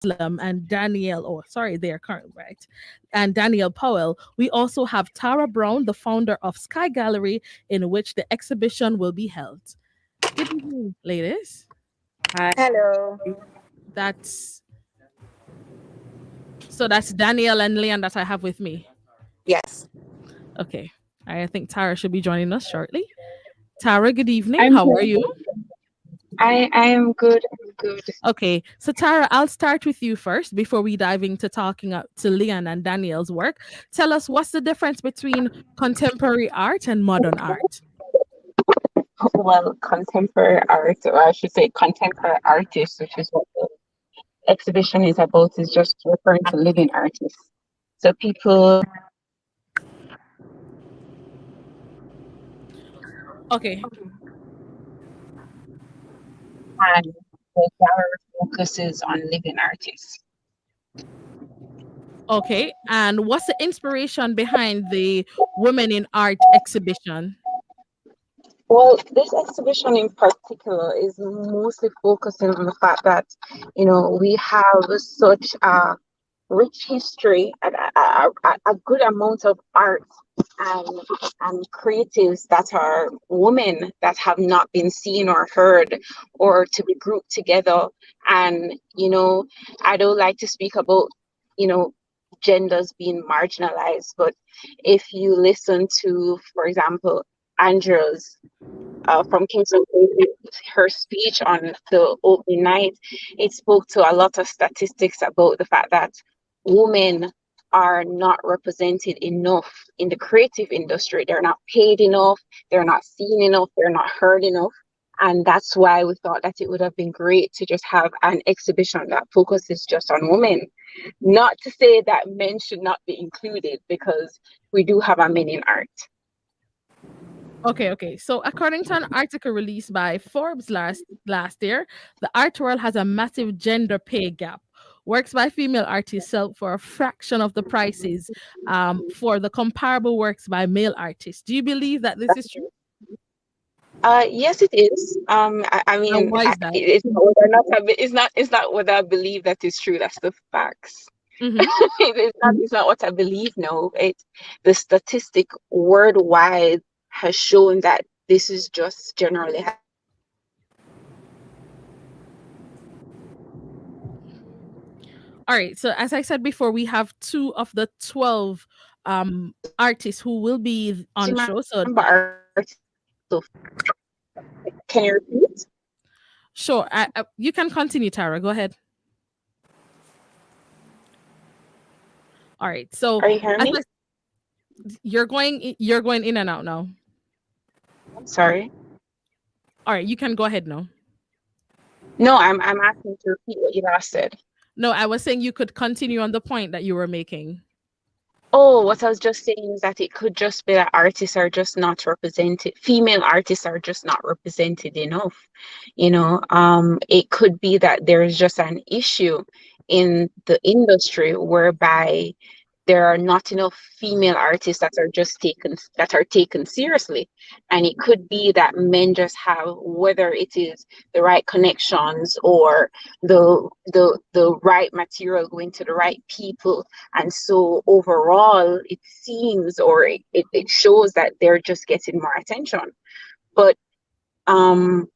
And Danielle, oh, sorry, they are current, right? And Danielle Powell. We also have Tara Brown, the founder of Sky Gallery, in which the exhibition will be held. Good evening, ladies. Hi. Hello. That's that's Danielle and Leon that I have with me. Yes. Okay. I think Tara should be joining us shortly. Tara, good evening. I'm How are here. you? I am good. I'm good. Okay, so Tara, I'll start with you first before we dive into talking to Leon and Danielle's work. Tell us what's the difference between contemporary art and modern art? Well, contemporary art, or I should say contemporary artists, which is what the exhibition is about, is just referring to living artists. So people Okay, and the gallery focuses on living artists. okay. And what's the inspiration behind the Women in Art exhibition? Well, this exhibition in particular is mostly focusing on the fact that, we have such a rich history and a good amount of art and and creatives that are women that have not been seen or heard or to be grouped together. And I don't like to speak about you know genders being marginalized, but if you listen to, for example, Andrea's from Kingston, her speech on the opening night, it spoke to a lot of statistics about the fact that women are not represented enough in the creative industry. They're not paid enough, they're not seen enough, they're not heard enough. And that's why we thought that it would have been great to just have an exhibition that focuses just on women. Not to say that men should not be included, because we do have a men in art. Okay, okay. So according to an article released by Forbes last year, the art world has a massive gender pay gap. Works by female artists sell for a fraction of the prices for the comparable works by male artists. Do you believe that this is true? Yes, it is. I And mean, why is that? it's not whether or not it's not whether I believe that is true. That's the facts. Mm-hmm. It's not what I believe. No, the statistic worldwide has shown that this is just generally All right. So as I said before, we have two of the 12 artists who will be on show. So Remember artists. So can you repeat? sure, you can continue, Tara. Go ahead. All right. So Are you hearing as me? you're going in and out now. I'm sorry. All right, you can go ahead now. No, I'm asking to repeat what you last said. No, I was saying you could continue on the point that you were making. Oh, what I was just saying is that it could just be that artists are just not represented. Female artists are just not represented enough. It could be that there is just an issue in the industry whereby there are not enough female artists that are taken seriously. And it could be that men just have, whether it is the right connections or the right material going to the right people. And so overall it seems, or it shows that they're just getting more attention. But um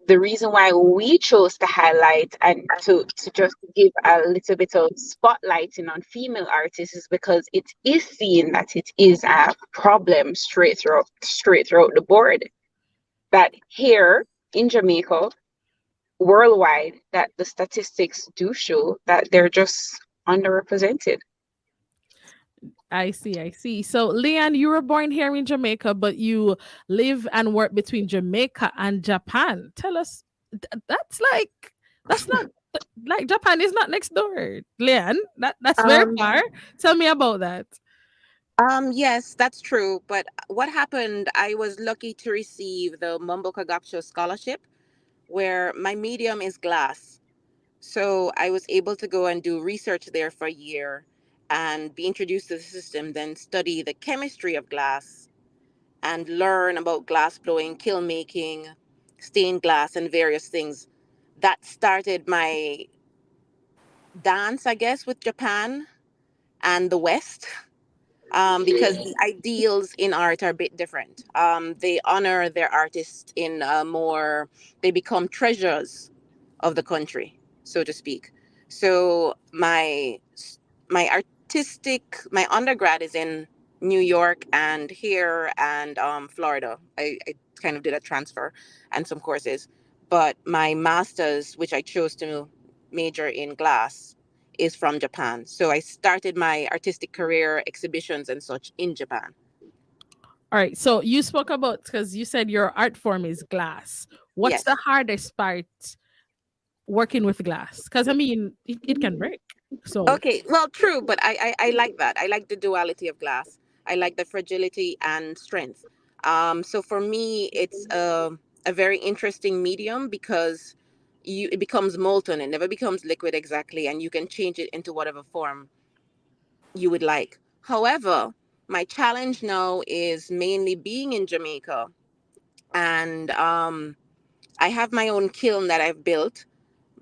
the reason why we chose to highlight and to just give a little bit of spotlighting on female artists is because it is seen that it is a problem straight throughout the board. That here in Jamaica, worldwide, that the statistics do show that they're just underrepresented. I see, I see. So, Leanne, you were born here in Jamaica, but you live and work between Jamaica and Japan. Tell us, that's not like Japan is not next door, Leanne. That's very Um, far. Tell me about that. yes, that's true. But what happened, I was lucky to receive the Mumbo Kagakcho scholarship, where my medium is glass. So I was able to go and do research there for a year and be introduced to the system, then study the chemistry of glass and learn about glass blowing, kiln making, stained glass, and various things. That started my dance, I guess, with Japan and the West, because the ideals in art are a bit different. They honor their artists in a more, they become treasures of the country, so to speak. So my my undergrad is in New York and here and Florida. I kind of did a transfer and some courses, but my master's, which I chose to major in glass, is from Japan. So I started my artistic career, exhibitions and such, in Japan. All right. So you spoke about, because you said your art form is glass. What's the Yes. hardest part working with glass? Because I mean, it can break. So Okay, well, true, but I like that. I like the duality of glass. I like the fragility and strength. So for me, it's a very interesting medium because it becomes molten. It never becomes liquid exactly, and you can change it into whatever form you would like. However, my challenge now is mainly being in Jamaica, and I have my own kiln that I've built,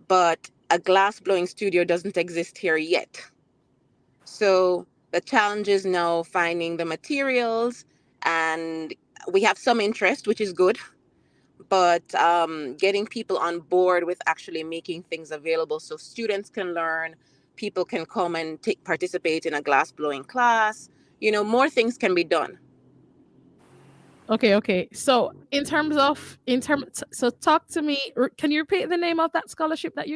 but a glass blowing studio doesn't exist here yet. So the challenge is now finding the materials, and we have some interest, which is good, but getting people on board with actually making things available so students can learn, people can come and participate in a glass blowing class. More things can be done. okay, okay. So so talk to me. Can you repeat the name of that scholarship that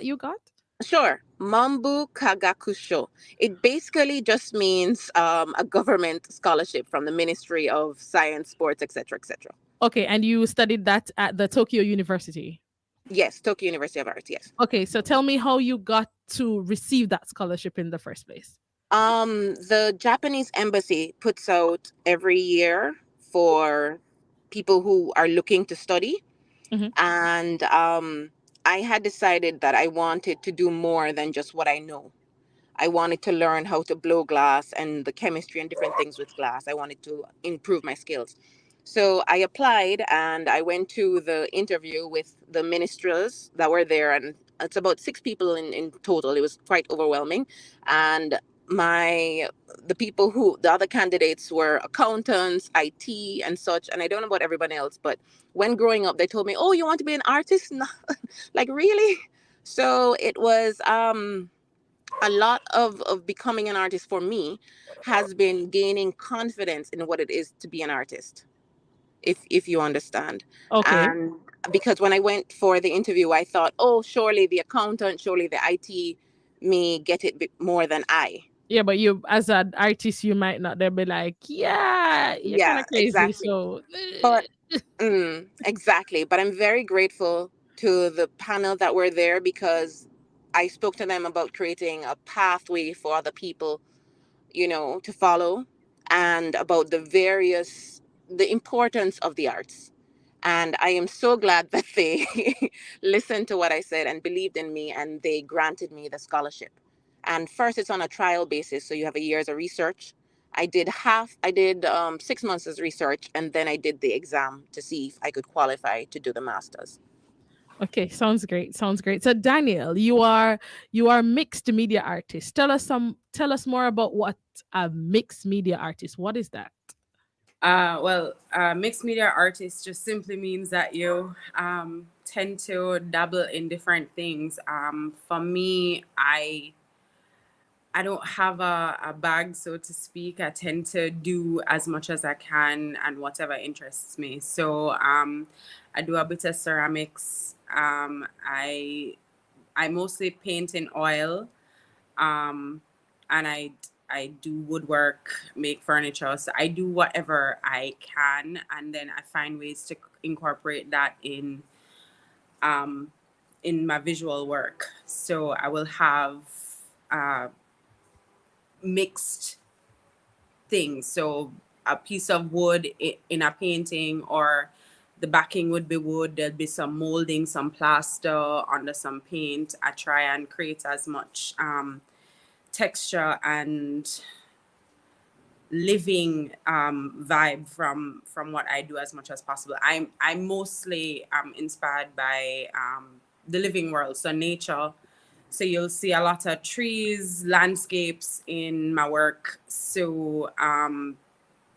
you got? Sure. Mambu Kagakusho. It basically just means a government scholarship from the Ministry of Science, Sports, etc., etc. Okay, and you studied that at the Tokyo University. Yes, Tokyo University of Art. Yes. Okay, so tell me how you got to receive that scholarship in the first place. The Japanese embassy puts out every year for people who are looking to study, Hmm. and I had decided that I wanted to do more than just what I know. I wanted to learn how to blow glass and the chemistry and different things with glass. I wanted to improve my skills. So I applied and I went to the interview with the ministers that were there, and it's about six people in total. It was quite overwhelming. And my the people who the other candidates were accountants, IT and such, and I don't know about everyone else, but when growing up they told me, "Oh, you want to be an artist?" No, like really? So it was a lot of becoming an artist for me has been gaining confidence in what it is to be an artist, if you understand. Okay. And because when I went for the interview I thought, oh, surely the accountant, surely the IT may get it more than I. Yeah, but you, as an artist, you might not. They'll be like, "Yeah, you're kind Yeah, of crazy." exactly. So, But exactly, but I'm very grateful to the panel that were there because I spoke to them about creating a pathway for other people, to follow, and about the importance of the arts. And I am so glad that they listened to what I said and believed in me, and they granted me the scholarship. And first, it's on a trial basis, so you have a year's of research. I did 6 months as research, and then I did the exam to see if I could qualify to do the master's. okay, sounds great. Sounds great. So, Daniel, you are mixed media artist. Tell us more about what a mixed media artist. What is that? Mixed media artist just simply means that you tend to dabble in different things. For me, I don't have a bag, so to speak. I tend to do as much as I can and whatever interests me. So I do a bit of ceramics. I mostly paint in oil, um, and I do woodwork, make furniture. So I do whatever I can, and then I find ways to incorporate that um, in my visual work. So I will have uh, mixed things. So a piece of wood in a painting, or the backing would be wood. There'll be some molding, some plaster under some paint. I try and create as much texture and living vibe from what I do as much as possible. I'm mostly inspired by the living world, so nature, So you'll see a lot of trees, landscapes in my work. So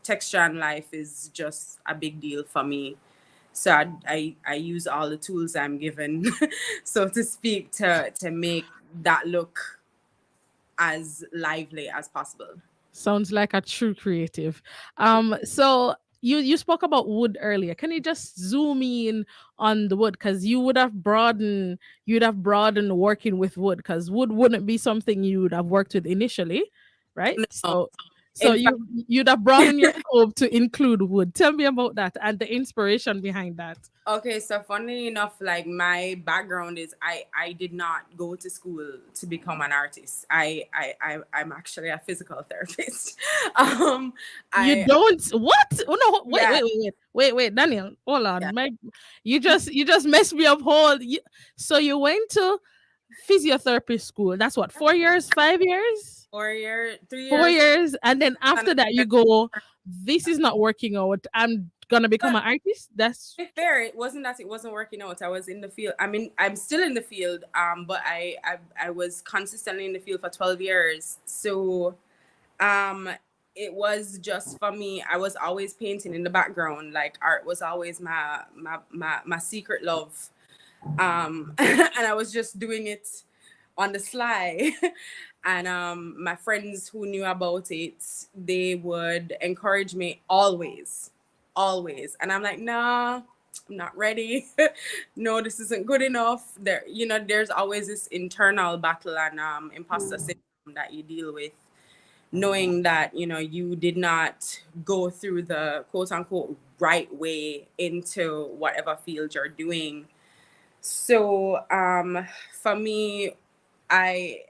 texture and life is just a big deal for me. So I use all the tools I'm given, so to speak, to make that look as lively as possible. Sounds like a true creative. So you spoke about wood earlier. Can you just zoom in on the wood? Because you'd have broadened working with wood, because wood wouldn't be something you would have worked with initially, right? No, So in fact, you'd have broadened your scope to include wood. Tell me about that and the inspiration behind that. okay. So funny enough, like my background is I did not go to school to become an artist. I'm actually a physical therapist. um, You I don't what? Oh no, wait, yeah wait, wait, wait, wait, wait, Daniel. Hold yeah on. You just messed me up so you went to physiotherapy school. That's what, 4 years, 5 years? 4 year, three Four years. years. And then And after that you go, this is not working out. I'm gonna become but an artist. That's to be fair, it wasn't that it wasn't working out. I was in the field. I mean, I'm still in the field. But I was consistently in the field for 12 years. So um it was just for me. I was always painting in the background. Like art was always my secret love. And I was just doing it on the sly. And my friends who knew about it, they would encourage me always, always. And I'm like, nah, I'm not ready. No, this isn't good enough. There's always this internal battle and imposter syndrome that you deal with, knowing that you did not go through the quote unquote right way into whatever field you're doing. So for me, I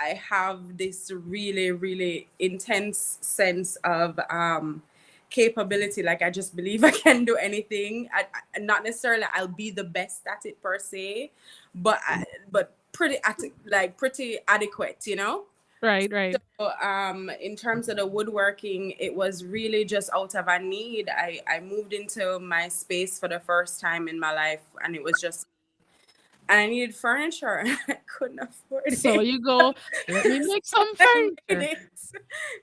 I have this really, really intense sense of capability. Like I just believe I can do anything. Not necessarily I'll be the best at it per se, but pretty adequate, you know. right, right. So in terms of the woodworking, it was really just out of a need. I moved into my space for the first time in my life, and it was just, and I needed furniture. I couldn't afford So it. you go, let me make some I made furniture. it.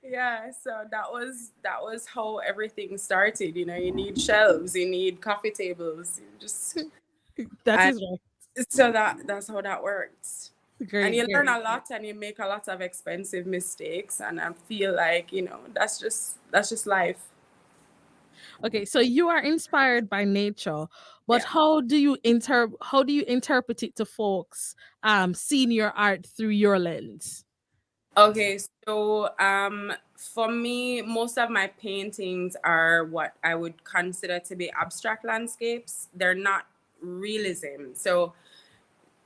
Yeah, so that was how everything started. You need shelves, you need coffee tables, you just That and is right. so that's how that works. And Great, you learn great. a lot and you make a lot of expensive mistakes, and I feel like, that's just life. Okay, so you are inspired by nature, but Yeah. how do you interpret it to folks seeing your art through your lens? Okay, so for me, most of my paintings are what I would consider to be abstract landscapes. They're not realism. So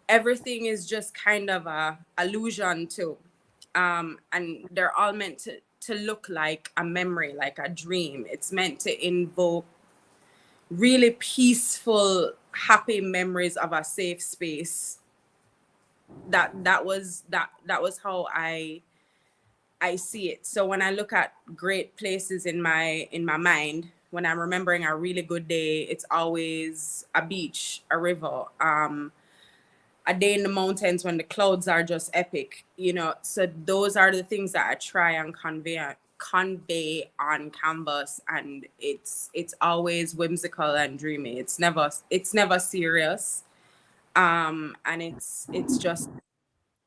everything is just kind of a allusion to, and they're all meant to look like a memory, like a dream. It's meant to invoke really peaceful, happy memories of a safe space. That was how I see it. So when I look at great places in my mind, when I'm remembering a really good day, it's always a beach, a river, a day in the mountains when the clouds are just epic. So those are the things that I try and convey on canvas, and it's always whimsical and dreamy. It's never serious. And it's just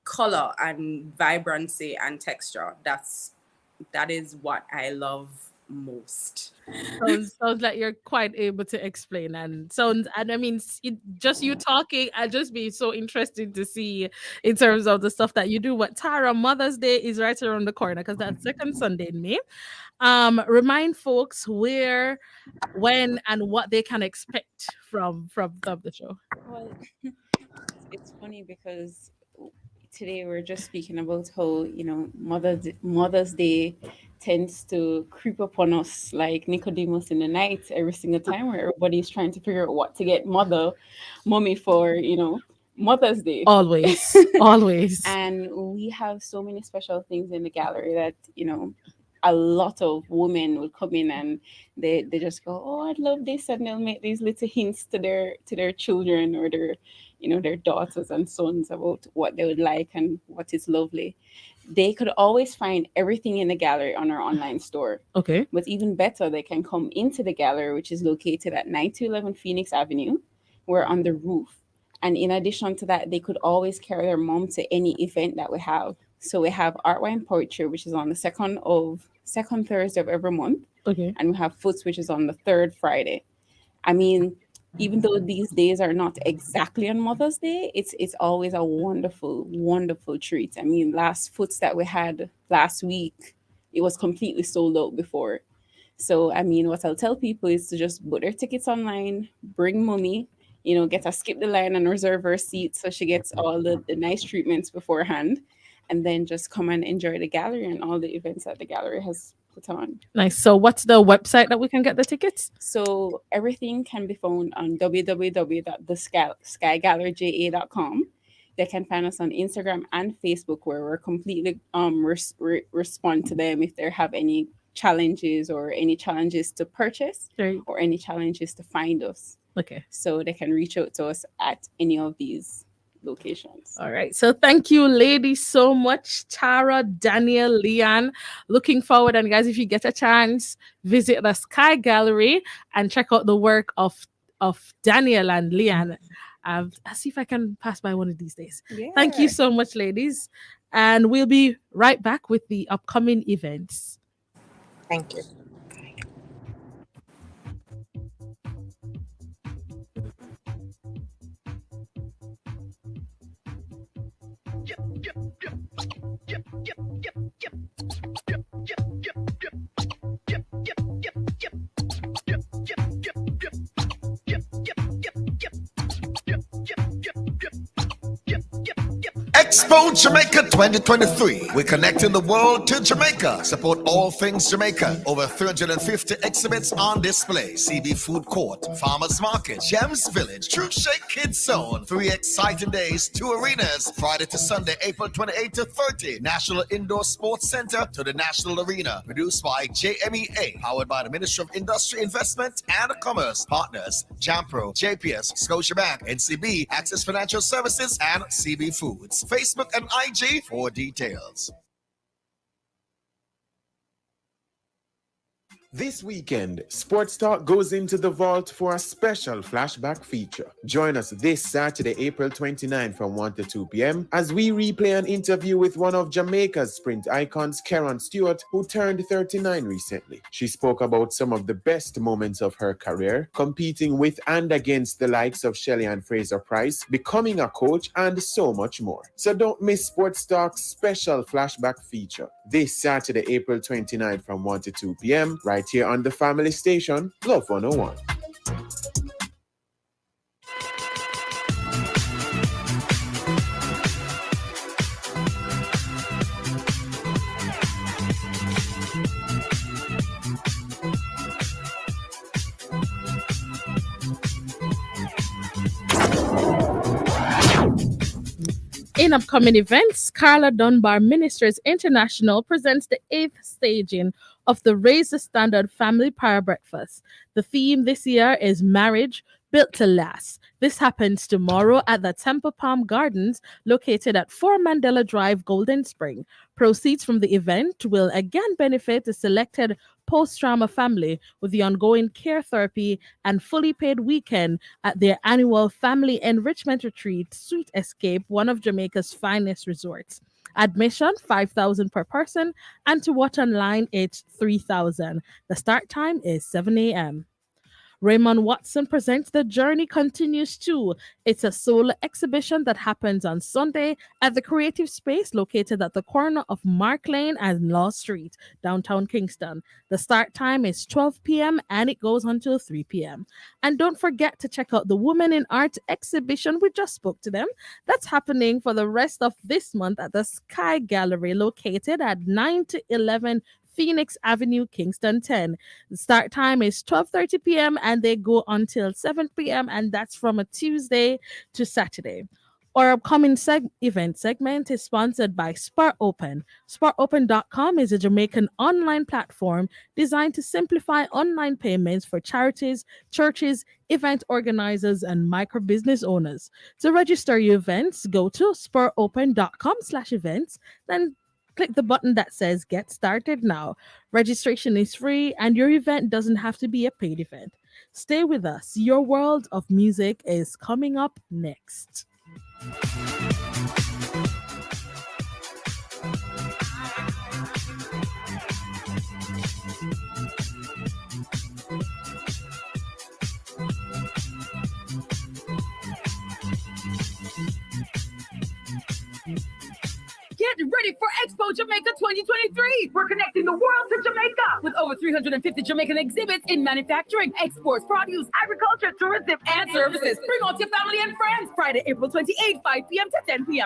color and vibrancy and texture. That is what I love most. Sounds like you're quite able to explain, and I mean, just you talking, I'd just be so interested to see in terms of the stuff that you do. What, Tara, Mother's Day is right around the corner because that's second Sunday in May. Remind folks where, when, and what they can expect from the show. Well, it's funny because today we're just speaking about how Mother's Day tends to creep upon us like Nicodemus in the night every single time, where everybody's trying to figure out what to get mommy for Mother's Day. Always, always. And we have so many special things in the gallery that a lot of women will come in and they just go, oh, I'd love this, and they'll make these little hints to their children or their their daughters and sons about what they would like and what is lovely, they could always find everything in the gallery on our online store. Okay. But even better, they can come into the gallery, which is located at 9211 Phoenix Avenue. We're on the roof. And in addition to that, they could always carry their mom to any event that we have. So we have Art Wine Poetry, which is on the second Thursday of every month. Okay. And we have Foots, which is on the third Friday. I mean, even though these days are not exactly on Mother's Day, it's always a wonderful, wonderful treat. I mean, last Foots that we had last week, it was completely sold out before. So, I mean, what I'll tell people is to just book their tickets online, bring mommy, get her skip the line and reserve her seat so she gets all the nice treatments beforehand, and then just come and enjoy the gallery and all the events that the gallery has put on. Nice. So what's the website that we can get the tickets? So everything can be found on www.theskygalleryja.com. They can find us on Instagram and Facebook, where we're completely respond to them if they have any challenges to purchase Right. or any challenges to find us. Okay. So they can reach out to us at any of these locations. All right. So thank you, ladies, so much. Tara, Daniel, Leanne. Looking forward. And guys, if you get a chance, visit the Sky Gallery and check out the work of Daniel and Leanne. I'll see if I can pass by one of these days. Thank you so much, ladies. And we'll be right back with the upcoming events. Thank you. Expo Jamaica 2023. We're connecting the world to Jamaica. Support all things Jamaica. Over 350 exhibits on display. CB Food Court, Farmers Market, Gems Village, True Shake Kids Zone. 3 exciting days, 2 arenas. Friday to Sunday, April 28 to 30. National Indoor Sports Center to the National Arena. Produced by JMEA. Powered by the Ministry of Industry, Investment and Commerce. Partners, Jampro, JPS, Scotiabank, NCB, Access Financial Services, and CB Foods. Facebook and IG for details. This weekend, Sports Talk goes into the vault for a special flashback feature. Join us this Saturday, April 29 from 1 to 2 p.m. as we replay an interview with one of Jamaica's sprint icons, Karen Stewart, who turned 39 recently. She spoke about some of the best moments of her career, competing with and against the likes of Shelley and Fraser Price, becoming a coach, and so much more. So don't miss Sports Talk's special flashback feature this Saturday, April 29 from 1 to 2 p.m. right here on the family station, Love 101. In upcoming events, Carla Dunbar Ministries International presents the 8th staging of the Raise the Standard Family Power Breakfast. The theme this year is Marriage Built to Last. This happens tomorrow at the Temple Palm Gardens, located at 4 Mandela Drive, Golden Spring. Proceeds from the event will again benefit the selected post-trauma family with the ongoing care therapy and fully paid weekend at their annual family enrichment retreat, Sweet Escape, one of Jamaica's finest resorts. Admission $5,000 per person, and to watch online it's $3,000. The start time is 7 a.m. Raymond Watson presents The Journey Continues Too. It's a solo exhibition that happens on Sunday at the Creative Space located at the corner of Mark Lane and Law Street, downtown Kingston. The start time is 12 p.m. and it goes until 3 p.m. And don't forget to check out the Women in Art exhibition. We just spoke to them. That's happening for the rest of this month at the Sky Gallery located at 9 to 11 Phoenix Avenue, Kingston 10. The start time is 12:30 p.m. and they go until 7 p.m. and that's from a Tuesday to Saturday. Our upcoming event segment is sponsored by Spar Open. SparOpen.com is a Jamaican online platform designed to simplify online payments for charities, churches, event organizers, and micro business owners. To register your events, go to sparopen.com/events, then click the button that says Get Started Now. Registration is free, and your event doesn't have to be a paid event. Stay with us. Your world of music is coming up next. Get ready for Expo Jamaica 2023. We're connecting the world to Jamaica with over 350 Jamaican exhibits in manufacturing, exports, produce, agriculture, tourism, and services. Bring out your family and friends. Friday, April 28th, 5 p.m. to 10 p.m.